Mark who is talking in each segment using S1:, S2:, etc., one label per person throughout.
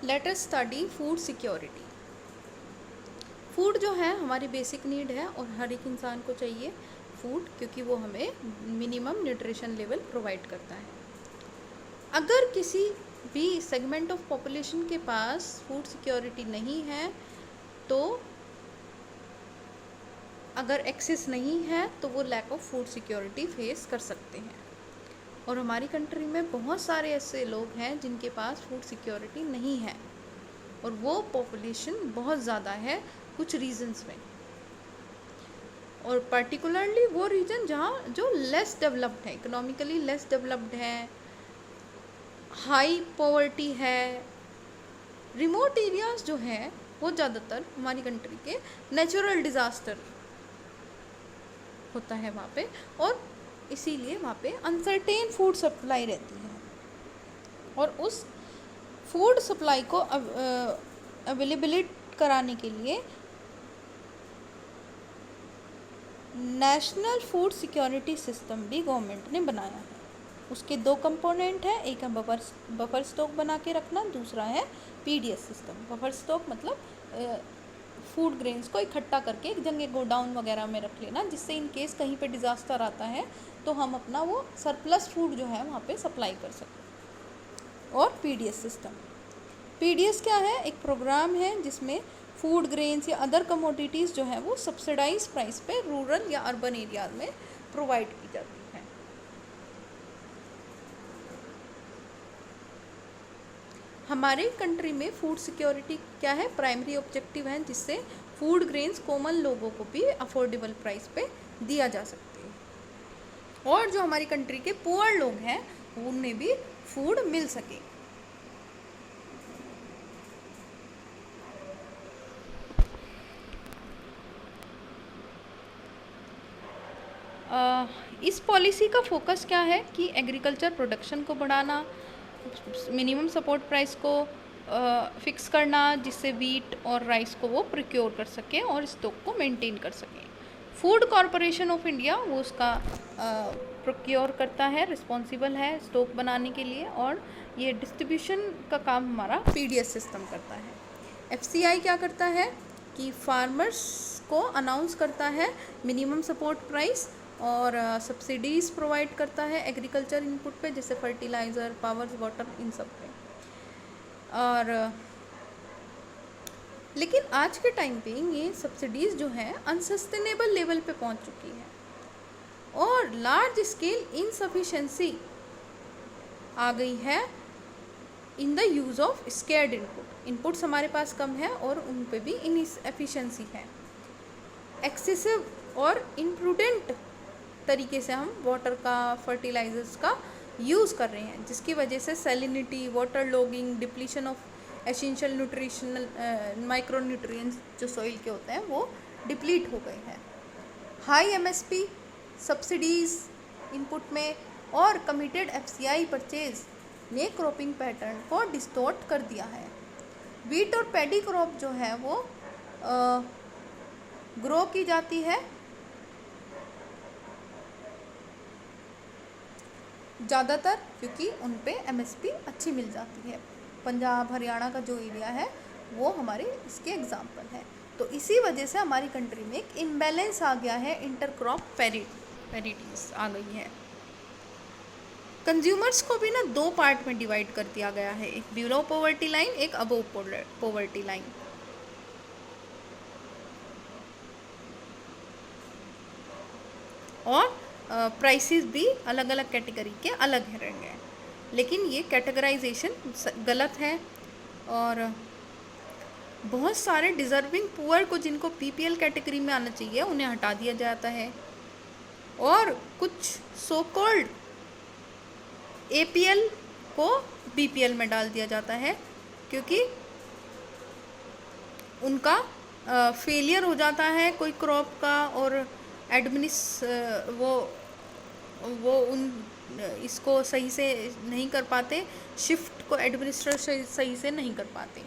S1: Let us study food security. Food जो है हमारी बेसिक नीड है और हर एक इंसान को चाहिए फूड, क्योंकि वो हमें मिनिमम न्यूट्रिशन लेवल प्रोवाइड करता है। अगर किसी भी सेगमेंट ऑफ पॉपुलेशन के पास फूड सिक्योरिटी नहीं है, तो अगर एक्सेस नहीं है तो वो lack of food security face कर सकते हैं। और हमारी कंट्री में बहुत सारे ऐसे लोग हैं जिनके पास फूड सिक्योरिटी नहीं है, और वो पॉपुलेशन बहुत ज़्यादा है कुछ रीजन्स में, और पर्टिकुलरली वो रीजन जहाँ जो लेस डेवलप्ड है, इकोनॉमिकली लेस डेवलप्ड है, हाई पॉवर्टी है, रिमोट एरियाज जो हैं वो ज़्यादातर हमारी कंट्री के नेचुरल डिज़ास्टर होता है वहाँ पे, और इसीलिए वहाँ पे अनसर्टेन फूड सप्लाई रहती है। और उस फूड सप्लाई को अवेलेबिलिटी कराने के लिए नेशनल फूड सिक्योरिटी सिस्टम भी गवर्नमेंट ने बनाया है। उसके दो कंपोनेंट है, एक है बफर स्टॉक बना के रखना, दूसरा है पीडीएस सिस्टम। बफर स्टॉक मतलब फूड ग्रेन्स को इकट्ठा करके एक जगह गोडाउन वगैरह में रख लेना, जिससे इन केस कहीं पे डिज़ास्टर आता है तो हम अपना वो सरप्लस फूड जो है वहाँ पे सप्लाई कर सकें। और पीडीएस सिस्टम, पीडीएस क्या है? एक प्रोग्राम है जिसमें फूड ग्रेन्स या अदर कमोडिटीज़ जो है वो सब्सिडाइज प्राइस पे रूरल या अर्बन एरिया में प्रोवाइड की जाती है। हमारे कंट्री में फूड सिक्योरिटी क्या है? प्राइमरी ऑब्जेक्टिव है, जिससे फूड ग्रेन्स कॉमन लोगों को भी अफोर्डेबल प्राइस पे दिया जा सकते हैं, और जो हमारी कंट्री के पुअर लोग हैं उन्हें भी फूड मिल सके। इस पॉलिसी का फोकस क्या है कि एग्रीकल्चर प्रोडक्शन को बढ़ाना, मिनिमम सपोर्ट प्राइस को फिक्स करना, जिससे वीट और राइस को वो प्रोक्योर कर सकें और स्टॉक को मेंटेन कर सकें। फूड कॉरपोरेशन ऑफ इंडिया वो उसका प्रोक्योर करता है, रिस्पॉन्सिबल है स्टॉक बनाने के लिए, और ये डिस्ट्रीब्यूशन का काम हमारा पीडीएस सिस्टम करता है। एफसीआई क्या करता है कि फार्मर्स को अनाउंस करता है मिनिमम सपोर्ट प्राइस, और सब्सिडीज़ प्रोवाइड करता है एग्रीकल्चर इनपुट पे, जैसे फर्टिलाइज़र, पावर, वाटर, इन सब पे। और लेकिन आज के टाइम पे ये सब्सिडीज़ जो है अनसस्टेनेबल लेवल पे पहुंच चुकी है, और लार्ज स्केल इनसफिशेंसी आ गई है in the use of scared inputs हमारे पास कम है और उन पे भी इनएफिशिएंसी है। एक्सेसिव और इम्प्रूडेंट तरीके से हम वाटर का, फर्टिलाइजर्स का यूज़ कर रहे हैं, जिसकी वजह से salinity, water logging, depletion of essential nutritional micro nutrients जो सॉइल के होते हैं वो डिप्लीट हो गए हैं। हाई एमएसपी सब्सिडीज़ इनपुट में और कमिटेड एफसीआई परचेज ने क्रॉपिंग पैटर्न को डिस्टॉर्ट कर दिया है। वीट और पैडी क्रॉप जो है वो ग्रो की जाती है ज़्यादातर, क्योंकि उन पे एमएसपी अच्छी मिल जाती है। पंजाब, हरियाणा का जो एरिया है वो हमारे इसके एग्जाम्पल है। तो इसी वजह से हमारी कंट्री में एक इम्बैलेंस आ गया है, इंटरक्रॉप पैरिटीज आ गई है। कंज्यूमर्स को भी ना दो पार्ट में डिवाइड कर दिया गया है, एक बिलो पॉवर्टी लाइन, एक अबव पॉवर्टी लाइन। और प्राइसेस भी अलग अलग कैटेगरी के अलग रहेंगे, लेकिन ये कैटेगराइजेशन गलत है, और बहुत सारे डिज़र्विंग पुअर को जिनको पीपीएल कैटेगरी में आना चाहिए उन्हें हटा दिया जाता है, और कुछ सो कॉल्ड एपीएल को बीपीएल में डाल दिया जाता है, क्योंकि उनका फेलियर हो जाता है कोई क्रॉप का, और वो उन इसको सही से नहीं कर पाते, शिफ्ट को एडमिनिस्ट्रेट सही से नहीं कर पाते।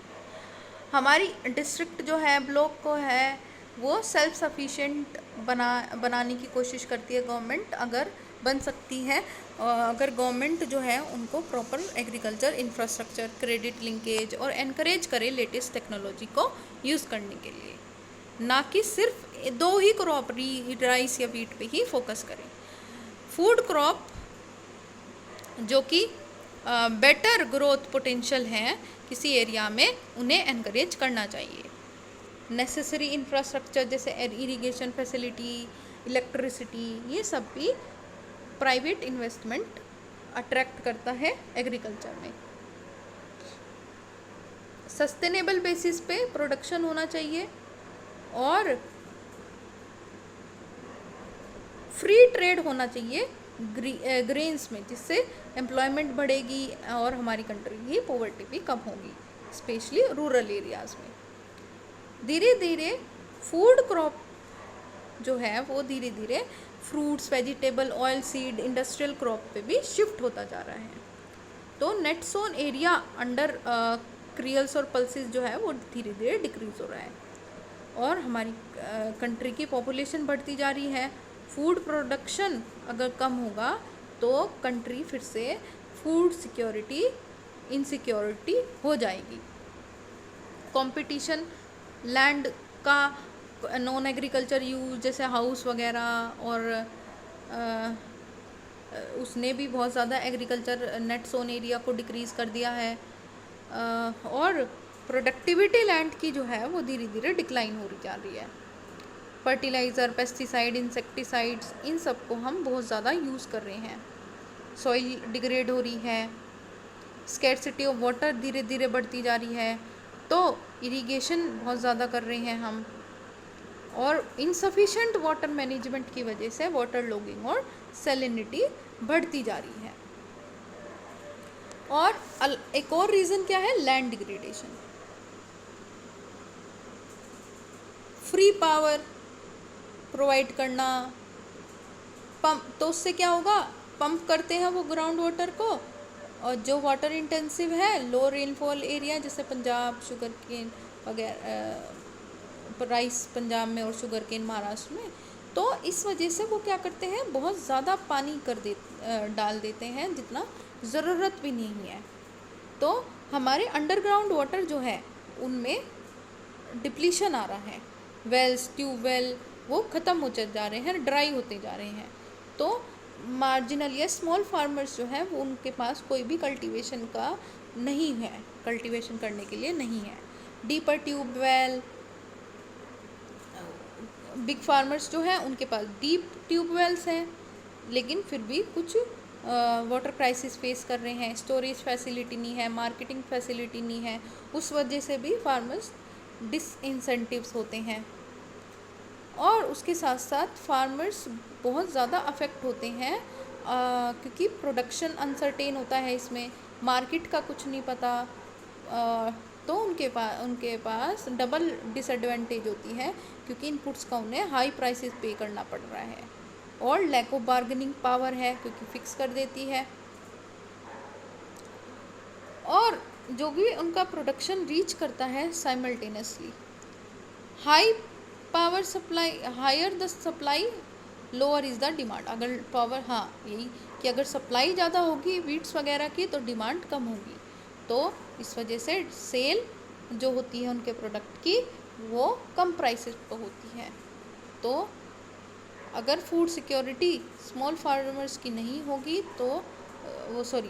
S1: हमारी डिस्ट्रिक्ट जो है, ब्लॉक को है, वो सेल्फ सफिशिएंट बनाने की कोशिश करती है गवर्नमेंट, अगर बन सकती है अगर गवर्नमेंट जो है उनको proper agriculture infrastructure, credit linkage और एनकरेज करे लेटेस्ट टेक्नोलॉजी को यूज़ करने के लिए, ना कि सिर्फ 2 ही क्रॉप राइस या वीट पे ही फोकस करें। फूड क्रॉप जो कि बेटर ग्रोथ पोटेंशियल है किसी एरिया में, उन्हें एनकरेज करना चाहिए। नेसेसरी इंफ्रास्ट्रक्चर जैसे इरिगेशन फैसिलिटी, इलेक्ट्रिसिटी, ये सब भी प्राइवेट इन्वेस्टमेंट अट्रैक्ट करता है एग्रीकल्चर में। सस्टेनेबल बेसिस पे प्रोडक्शन होना चाहिए और फ्री ट्रेड होना चाहिए ग्रेन्स में, जिससे एम्प्लॉयमेंट बढ़ेगी और हमारी कंट्री की पॉवर्टी भी कम होगी, स्पेशली रूरल एरियाज़ में। धीरे धीरे फूड क्रॉप जो है वो धीरे धीरे fruits, vegetable, oil seed, industrial crop पे भी शिफ्ट होता जा रहा है। तो नेट सोन एरिया अंडर क्रियल्स और पल्सेस जो है वो धीरे धीरे डिक्रीज हो रहा है और हमारी कंट्री की पॉपुलेशन बढ़ती जा रही है। फूड प्रोडक्शन अगर कम होगा तो कंट्री फिर से फूड सिक्योरिटी इनसिक्योरिटी हो जाएगी। कंपटीशन लैंड का नॉन एग्रीकल्चर यूज जैसे हाउस वगैरह और उसने भी बहुत ज़्यादा एग्रीकल्चर नेट सोन एरिया को डिक्रीज़ कर दिया है और प्रोडक्टिविटी लैंड की जो है वो धीरे धीरे डिक्लाइन हो जा रही है। फर्टिलाइज़र, पेस्टिसाइड, इंसेक्टिसाइड्स, इन सब को हम बहुत ज़्यादा यूज़ कर रहे हैं। सॉइल डिग्रेड हो रही है, स्कैर्सिटी ऑफ वाटर धीरे धीरे बढ़ती जा रही है, तो इरिगेशन बहुत ज़्यादा कर रहे हैं हम, और इनसफिशेंट वाटर मैनेजमेंट की वजह से वाटर लॉगिंग और सैलिनिटी बढ़ती जा रही है। और एक और रीज़न क्या है, land degradation. Free power provide करना, पंप, तो उससे क्या होगा, पंप करते हैं वो ग्राउंड वाटर को, और जो वाटर इंटेंसिव है, लो रेनफॉल एरिया जैसे पंजाब, शुगर केन वगैरह, राइस पंजाब में और शुगर केन महाराष्ट्र में, तो इस वजह से वो क्या करते हैं, बहुत ज़्यादा पानी डाल देते हैं जितना ज़रूरत भी नहीं है। तो हमारे अंडरग्राउंड वाटर जो है उनमें डिप्लीशन आ रहा है, वेल्स, ट्यूबवेल वो ख़त्म होते जा रहे हैं, ड्राई होते जा रहे हैं। तो मार्जिनल या स्मॉल फार्मर्स जो हैं वो उनके पास कोई भी कल्टीवेशन का नहीं है, कल्टीवेशन करने के लिए नहीं है। डीपर ट्यूबवेल, बिग फार्मर्स जो हैं उनके पास डीप ट्यूबवेल्स हैं, लेकिन फिर भी कुछ वाटर क्राइसिस फेस कर रहे हैं, स्टोरेज फैसिलिटी नहीं है, मार्केटिंग फैसिलिटी नहीं है, उस वजह से भी फार्मर्स डिसइंसेंटिव्स होते हैं। और उसके साथ साथ फार्मर्स बहुत ज़्यादा अफेक्ट होते हैं क्योंकि प्रोडक्शन अनसर्टेन होता है, इसमें मार्केट का कुछ नहीं पता, तो उनके पास डबल डिसएडवांटेज होती है क्योंकि इनपुट्स का उन्हें हाई प्राइसेस पे करना पड़ रहा है, और लैक ऑफ बार्गेनिंग पावर है क्योंकि फिक्स कर देती है, और जो भी उनका प्रोडक्शन रीच करता है simultaneously, high power supply, higher the supply lower is the demand. अगर पावर, हाँ यही कि अगर सप्लाई ज़्यादा होगी वीट्स वगैरह की तो डिमांड कम होगी, तो इस वजह से सेल जो होती है उनके प्रोडक्ट की वो कम प्राइसेस पर होती है। तो अगर फूड सिक्योरिटी स्मॉल फार्मर्स की नहीं होगी तो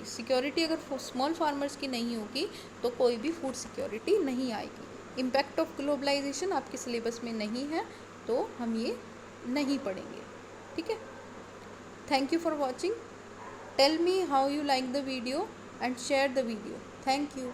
S1: सिक्योरिटी अगर स्मॉल फार्मर्स की नहीं होगी तो कोई भी फूड सिक्योरिटी नहीं आएगी। इम्पैक्ट ऑफ ग्लोबलाइजेशन आपके सिलेबस में नहीं है तो हम ये नहीं पढ़ेंगे, ठीक है। Thank you for watching, tell me how you like the video and share the video. Thank you.